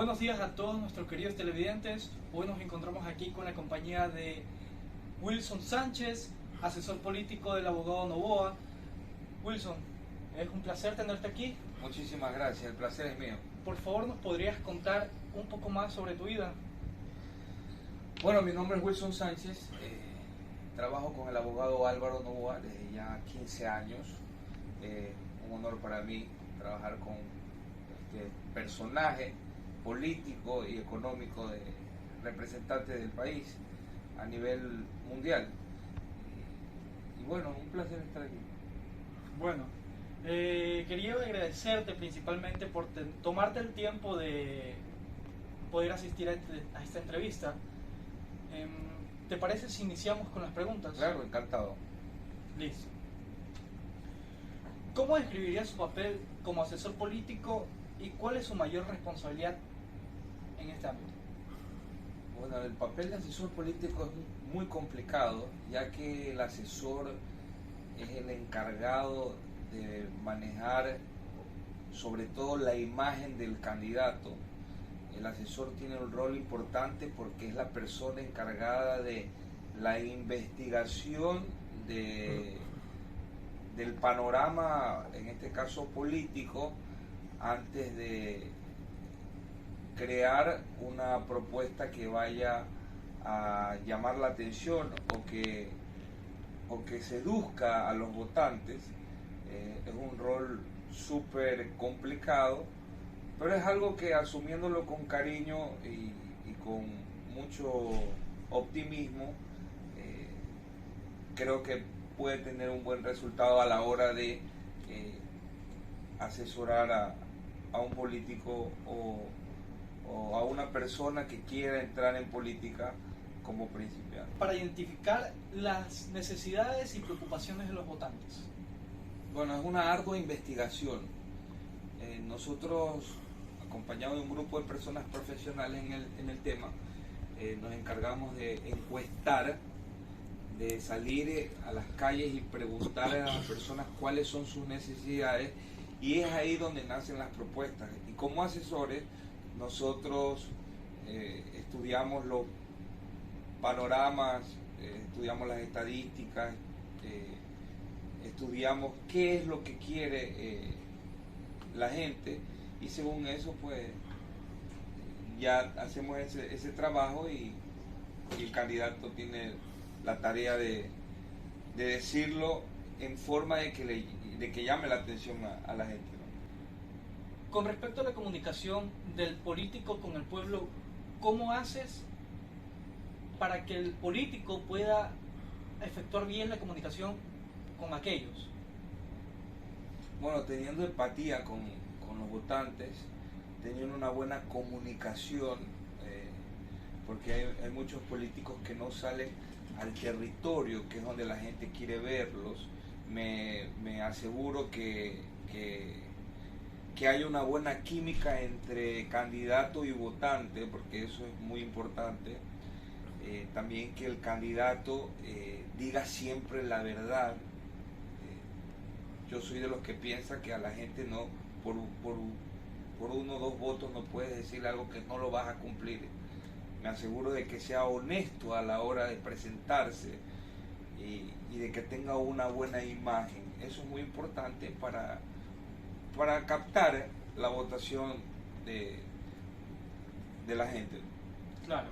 Buenos días a todos nuestros queridos televidentes. Hoy nos encontramos aquí con la compañía de Wilson Sánchez, asesor político del abogado Novoa. Wilson, es un placer tenerte aquí. Muchísimas gracias, el placer es mío. Por favor, ¿nos podrías contar un poco más sobre tu vida? Bueno, mi nombre es Wilson Sánchez, trabajo con el abogado Álvaro Novoa desde ya 15 años. Un honor para mí trabajar con este personaje político y económico de representante del país a nivel mundial. Y bueno, un placer estar aquí. Bueno, quería agradecerte principalmente por tomarte el tiempo de poder asistir a esta entrevista. ¿Te parece si iniciamos con las preguntas? Claro, encantado. Listo. ¿Cómo describiría su papel como asesor político y cuál es su mayor responsabilidad en este ámbito? Bueno, el papel de asesor político es muy complicado, ya que el asesor es el encargado de manejar sobre todo la imagen del candidato. El asesor tiene un rol importante porque es la persona encargada de la investigación del panorama, en este caso político, antes de crear una propuesta que vaya a llamar la atención o que seduzca a los votantes. Es un rol súper complicado, pero es algo que, asumiéndolo con cariño y con mucho optimismo, creo que puede tener un buen resultado a la hora de asesorar a un político o a una persona que quiera entrar en política como principiante. Para identificar las necesidades y preocupaciones de los votantes. Bueno, es una ardua investigación. Nosotros, acompañados de un grupo de personas profesionales en el tema, nos encargamos de encuestar, de salir a las calles y preguntar a las personas cuáles son sus necesidades, y es ahí donde nacen las propuestas. Y como asesores, nosotros estudiamos los panoramas, estudiamos las estadísticas, estudiamos qué es lo que quiere la gente, y según eso pues ya hacemos ese trabajo, y el candidato tiene la tarea de decirlo en forma de que llame la atención a la gente, ¿no? Con respecto a la comunicación del político con el pueblo, ¿cómo haces para que el político pueda efectuar bien la comunicación con aquellos? Bueno, teniendo empatía con los votantes, teniendo una buena comunicación, porque hay muchos políticos que no salen al territorio, que es donde la gente quiere verlos. Me aseguro que haya una buena química entre candidato y votante, porque eso es muy importante. También que el candidato diga siempre la verdad. Yo soy de los que piensa que a la gente no, por 1 o 2 votos no puedes decirle algo que no lo vas a cumplir. Me aseguro de que sea honesto a la hora de presentarse y de que tenga una buena imagen. Eso es muy importante para captar la votación de la gente. Claro.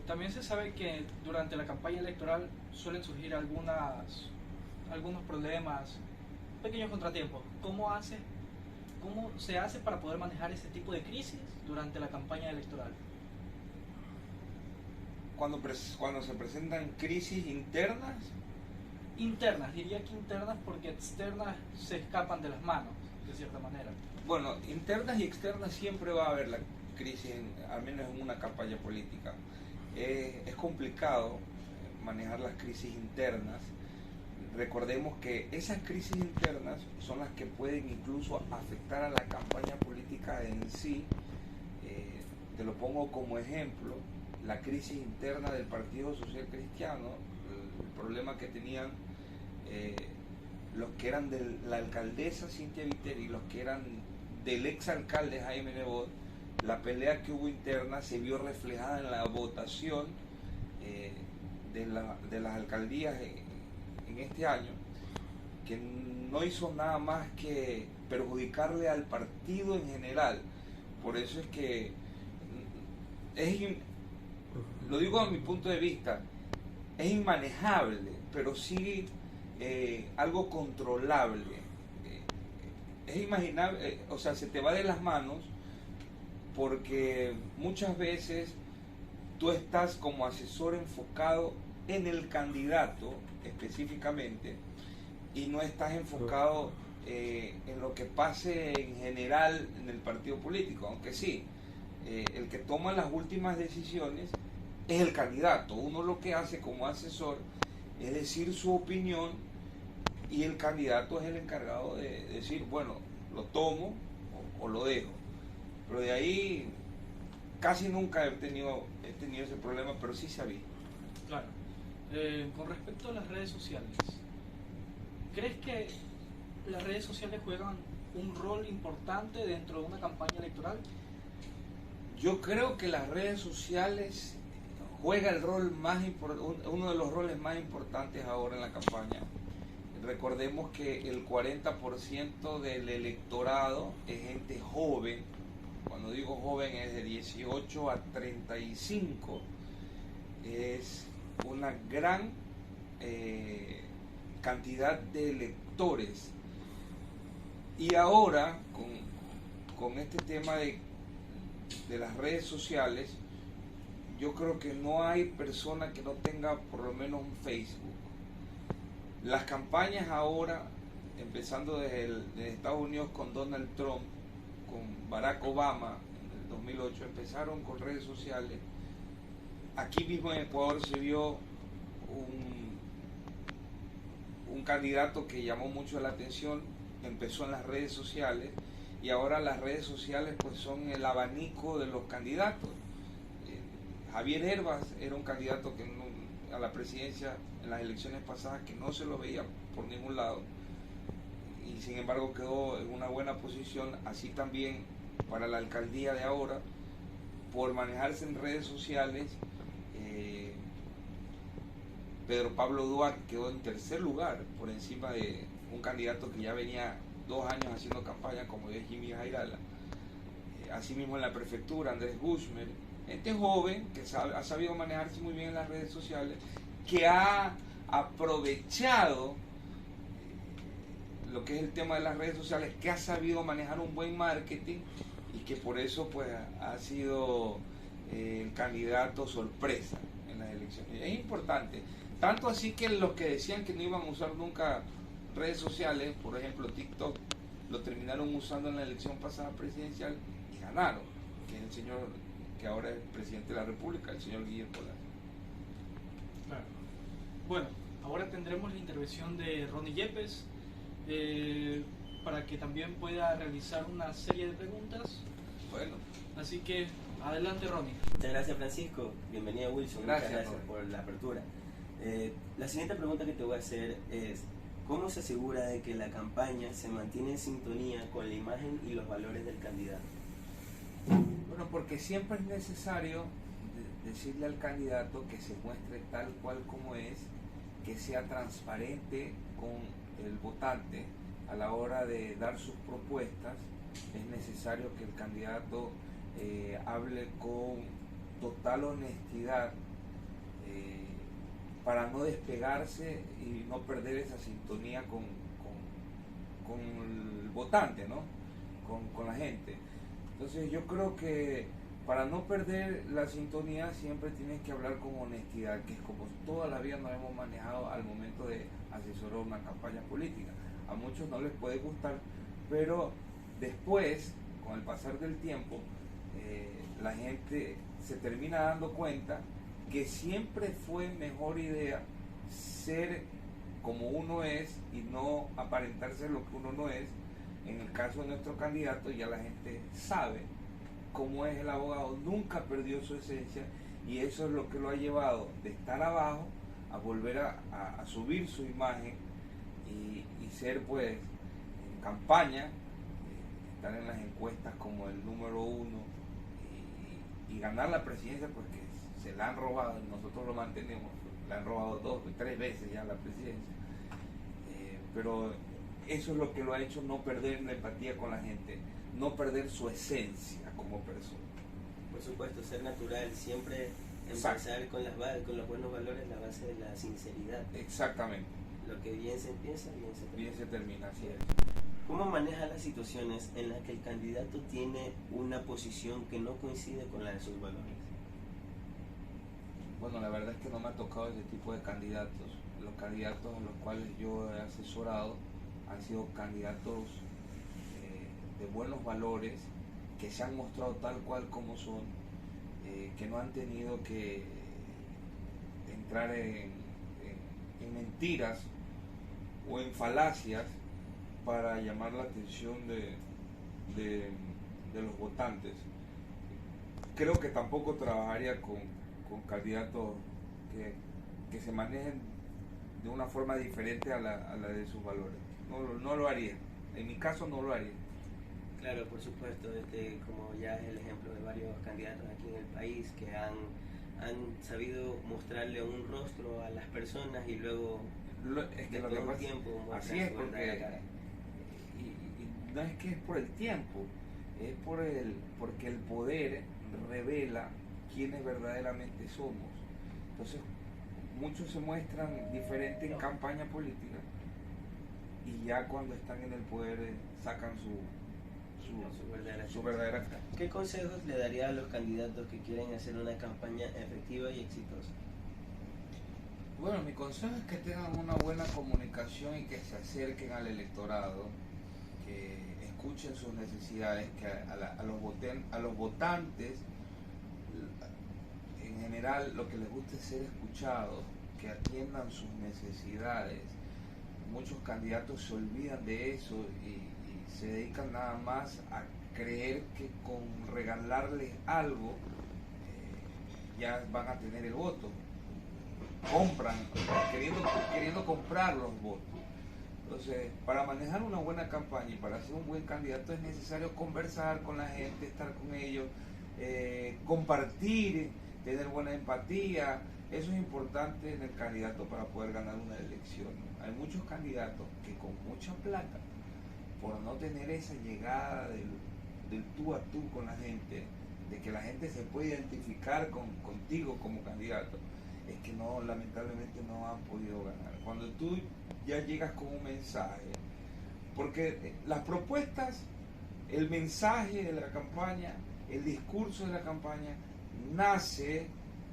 También se sabe que durante la campaña electoral suelen surgir algunos problemas, pequeños contratiempos. ¿Cómo se hace para poder manejar ese tipo de crisis durante la campaña electoral? Cuando se presentan crisis internas. Internas, diría que internas porque externas se escapan de las manos, de cierta manera. Bueno, internas y externas siempre va a haber la crisis, al menos en una campaña política. Es complicado manejar las crisis internas. Recordemos que esas crisis internas son las que pueden incluso afectar a la campaña política en sí. Te lo pongo como ejemplo, la crisis interna del Partido Social Cristiano, el problema que tenían los que eran de la alcaldesa Cynthia Viteri y los que eran del exalcalde Jaime Nebot, la pelea que hubo interna se vio reflejada en la votación de las alcaldías en este año, que no hizo nada más que perjudicarle al partido en general. Por eso es que lo digo a mi punto de vista, es inmanejable, pero sí algo controlable. Es imaginable, o sea, se te va de las manos porque muchas veces tú estás como asesor enfocado en el candidato específicamente y no estás enfocado en lo que pase en general en el partido político, aunque sí, el que toma las últimas decisiones es el candidato. Uno lo que hace como asesor es decir su opinión y el candidato es el encargado de decir, bueno, lo tomo o lo dejo. Pero de ahí casi nunca he tenido ese problema, pero sí se ha visto. Claro. Con respecto a las redes sociales, ¿crees que las redes sociales juegan un rol importante dentro de una campaña electoral? Yo creo que las redes sociales juega el rol uno de los roles más importantes ahora en la campaña. Recordemos que el 40% del electorado es gente joven. Cuando digo joven es de 18 a 35. Es una gran cantidad de electores. Y ahora, con este tema de las redes sociales, yo creo que no hay persona que no tenga por lo menos un Facebook. Las campañas ahora, empezando desde Estados Unidos con Donald Trump, con Barack Obama en el 2008, empezaron con redes sociales. Aquí mismo en Ecuador se vio un candidato que llamó mucho la atención, empezó en las redes sociales y ahora las redes sociales pues son el abanico de los candidatos. Javier Hervas era un candidato a la presidencia en las elecciones pasadas que no se lo veía por ningún lado y sin embargo quedó en una buena posición. Así también para la alcaldía de ahora, por manejarse en redes sociales, Pedro Pablo Duarte quedó en tercer lugar por encima de un candidato que ya venía 2 años haciendo campaña como es Jimmy Jairala. Asimismo en la prefectura, Andrés Guzmán, gente joven que ha sabido manejarse muy bien en las redes sociales, que ha aprovechado lo que es el tema de las redes sociales, que ha sabido manejar un buen marketing y que por eso pues ha sido el candidato sorpresa en las elecciones. Es importante, tanto así que los que decían que no iban a usar nunca redes sociales, por ejemplo TikTok, lo terminaron usando en la elección pasada presidencial y ganaron, que es el señor que ahora es presidente de la República, el señor Guillermo Lazo. Claro. Bueno, ahora tendremos la intervención de Ronnie Yepes para que también pueda realizar una serie de preguntas. Bueno. Así que adelante, Ronnie. Muchas gracias, Francisco. Bienvenido, Wilson. Gracias, muchas gracias por la apertura. La siguiente pregunta que te voy a hacer es: ¿cómo se asegura de que la campaña se mantiene en sintonía con la imagen y los valores del candidato? Bueno, porque siempre es necesario decirle al candidato que se muestre tal cual como es, que sea transparente con el votante a la hora de dar sus propuestas. Es necesario que el candidato hable con total honestidad para no despegarse y no perder esa sintonía con el votante, ¿no? Con la gente. Entonces yo creo que para no perder la sintonía siempre tienes que hablar con honestidad, que es como toda la vida nos hemos manejado al momento de asesorar una campaña política. A muchos no les puede gustar, pero después, con el pasar del tiempo, la gente se termina dando cuenta que siempre fue mejor idea ser como uno es y no aparentarse lo que uno no es. En el caso de nuestro candidato ya la gente sabe cómo es el abogado, nunca perdió su esencia y eso es lo que lo ha llevado de estar abajo a volver a subir su imagen y ser pues en campaña, estar en las encuestas como el número 1 ganar la presidencia, porque se la han robado, nosotros lo mantenemos, la han robado 2 o 3 veces ya la presidencia, pero eso es lo que lo ha hecho no perder la empatía con la gente, no perder su esencia como persona. Por supuesto, ser natural, siempre Exacto. empezar con los buenos valores, la base de la sinceridad. Exactamente, Lo que bien se empieza, bien se termina. bien se termina, así es. ¿Cómo maneja las situaciones en las que el candidato tiene una posición que no coincide con la de sus valores? Bueno, la verdad es que no me ha tocado ese tipo de candidatos. Los candidatos a los cuales yo he asesorado han sido candidatos de buenos valores, que se han mostrado tal cual como son, que no han tenido que entrar en mentiras o en falacias para llamar la atención de los votantes. Creo que tampoco trabajaría con candidatos que se manejen de una forma diferente a la de sus valores. No lo haría. En mi caso no lo haría. Claro, por supuesto, como ya es el ejemplo de varios candidatos aquí en el país que han sabido mostrarle un rostro a las personas y luego Es que lo después que de un pasa, tiempo así muestran es, su porque verdadera cara. y no es que es por el tiempo, es porque el poder revela quiénes verdaderamente somos. Entonces, muchos se muestran diferentes en campaña política y ya cuando están en el poder sacan su verdadera cara. ¿Qué consejos le daría a los candidatos que quieren hacer una campaña efectiva y exitosa? Bueno, mi consejo es que tengan una buena comunicación y que se acerquen al electorado, que escuchen sus necesidades, que a los votantes en general lo que les gusta es ser escuchados, que atiendan sus necesidades. Muchos candidatos se olvidan de eso y se dedican nada más a creer que con regalarles algo ya van a tener el voto. Compran, queriendo comprar los votos. Entonces, para manejar una buena campaña y para ser un buen candidato es necesario conversar con la gente, estar con ellos, compartir, tener buena empatía. Eso es importante en el candidato para poder ganar una elección. Hay muchos candidatos que con mucha plata, por no tener esa llegada del tú a tú con la gente, de que la gente se puede identificar contigo como candidato, es que no, lamentablemente no han podido ganar. Cuando tú ya llegas con un mensaje, porque las propuestas, el mensaje de la campaña, el discurso de la campaña, nace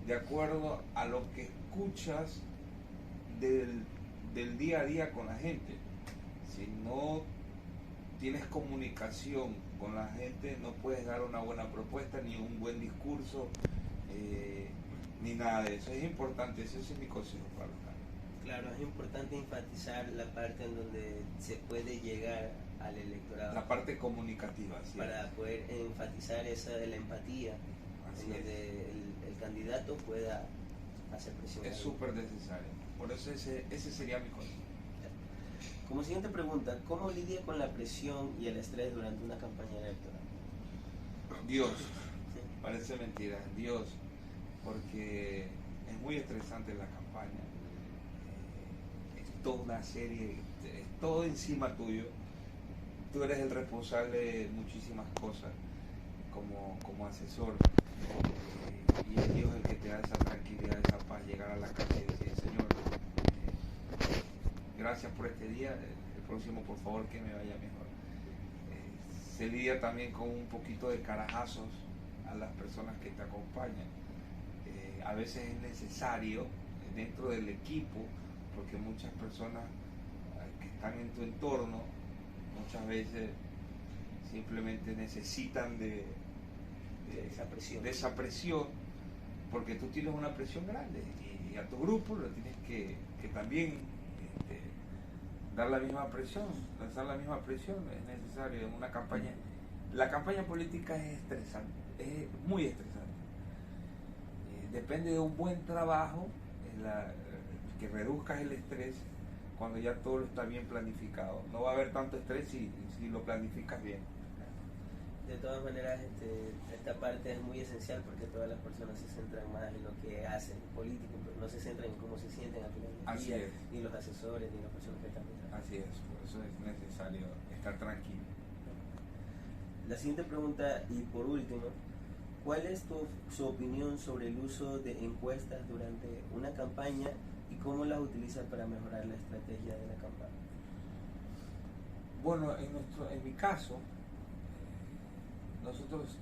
de acuerdo a lo que escuchas del día a día con la gente. Si no tienes comunicación con la gente, no puedes dar una buena propuesta, ni un buen discurso, ni nada de eso. Es importante, ese es mi consejo para los candidatos. Claro, es importante enfatizar la parte en donde se puede llegar al electorado. La parte comunicativa, ¿sí? Para poder enfatizar esa de la empatía, Así en donde el candidato pueda hacer presión. Es súper necesario. Por eso ese sería mi consejo. Como siguiente pregunta, ¿cómo lidia con la presión y el estrés durante una campaña electoral? Dios, parece mentira, Dios, porque es muy estresante la campaña. Es toda una serie, es todo encima tuyo. Tú eres el responsable de muchísimas cosas como asesor. Y es Dios el que te da esa tranquilidad, esa paz, llegar a la casa y decir, Señor, gracias por este día, el próximo por favor que me vaya mejor. Se lidia también con un poquito de carajazos a las personas que te acompañan. A veces es necesario dentro del equipo, porque muchas personas que están en tu entorno muchas veces simplemente necesitan de esa presión, porque tú tienes una presión grande y a tu grupo lo tienes que también dar la misma presión, lanzar la misma presión. Es necesario en una campaña. La campaña política es estresante, es muy estresante. Depende de un buen trabajo, que reduzcas el estrés cuando ya todo está bien planificado. No va a haber tanto estrés si lo planificas bien. De todas maneras, esta parte es muy esencial porque todas las personas se centran más en lo que hacen político, pero no se centran en cómo se sienten al final del Así día, es. ni los asesores, ni las personas que están detrás. Así es, por eso es necesario estar tranquilo. La siguiente pregunta, y por último, ¿cuál es su opinión sobre el uso de encuestas durante una campaña y cómo las utiliza para mejorar la estrategia de la campaña? Bueno, en mi caso, nosotros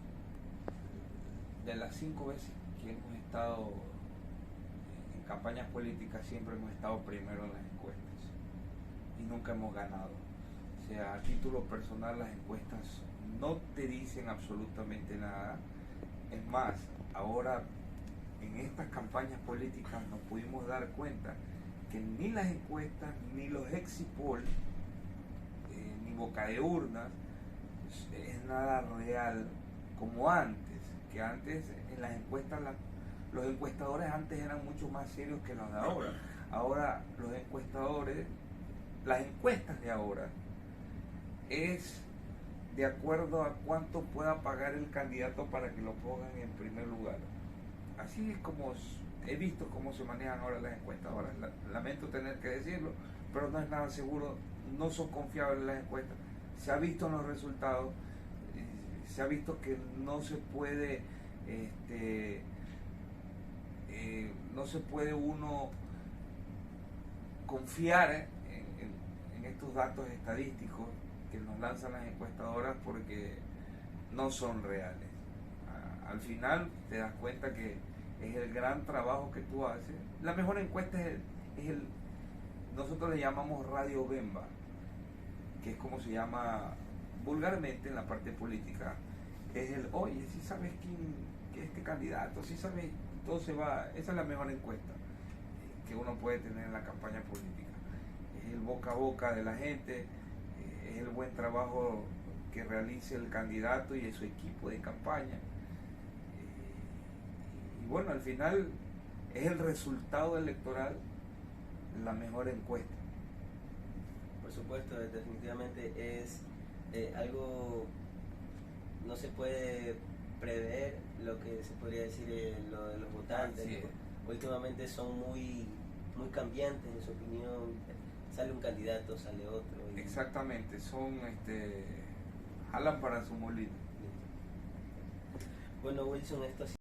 de las 5 veces que hemos estado en campañas políticas siempre hemos estado primero en las encuestas y nunca hemos ganado. O sea, a título personal las encuestas no te dicen absolutamente nada. Es más, ahora en estas campañas políticas nos pudimos dar cuenta que ni las encuestas ni los exit poll ni boca de urnas es nada real como antes, que antes en las encuestas los encuestadores antes eran mucho más serios que los de ahora. Ahora los encuestadores, las encuestas de ahora es de acuerdo a cuánto pueda pagar el candidato para que lo pongan en primer lugar. Así es como he visto cómo se manejan ahora las encuestas. Ahora, lamento tener que decirlo, pero no es nada seguro, no son confiables las encuestas. Se ha visto en los resultados, se ha visto que no se puede, no se puede uno confiar en estos datos estadísticos que nos lanzan las encuestadoras porque no son reales. Al final te das cuenta que es el gran trabajo que tú haces. La mejor encuesta es nosotros le llamamos Radio Bemba, que es como se llama vulgarmente en la parte política. Es oye, si sabes quién que este candidato, si sabes, todo se va. Esa es la mejor encuesta que uno puede tener en la campaña política. Es el boca a boca de la gente, es el buen trabajo que realice el candidato y su equipo de campaña. Y bueno, al final es el resultado electoral la mejor encuesta. Por supuesto, definitivamente es algo, no se puede prever lo que se podría decir lo de los votantes. Últimamente son muy cambiantes en su opinión, sale un candidato, sale otro. Exactamente, son jalan para su molino. Bueno, Wilson, esto ha sido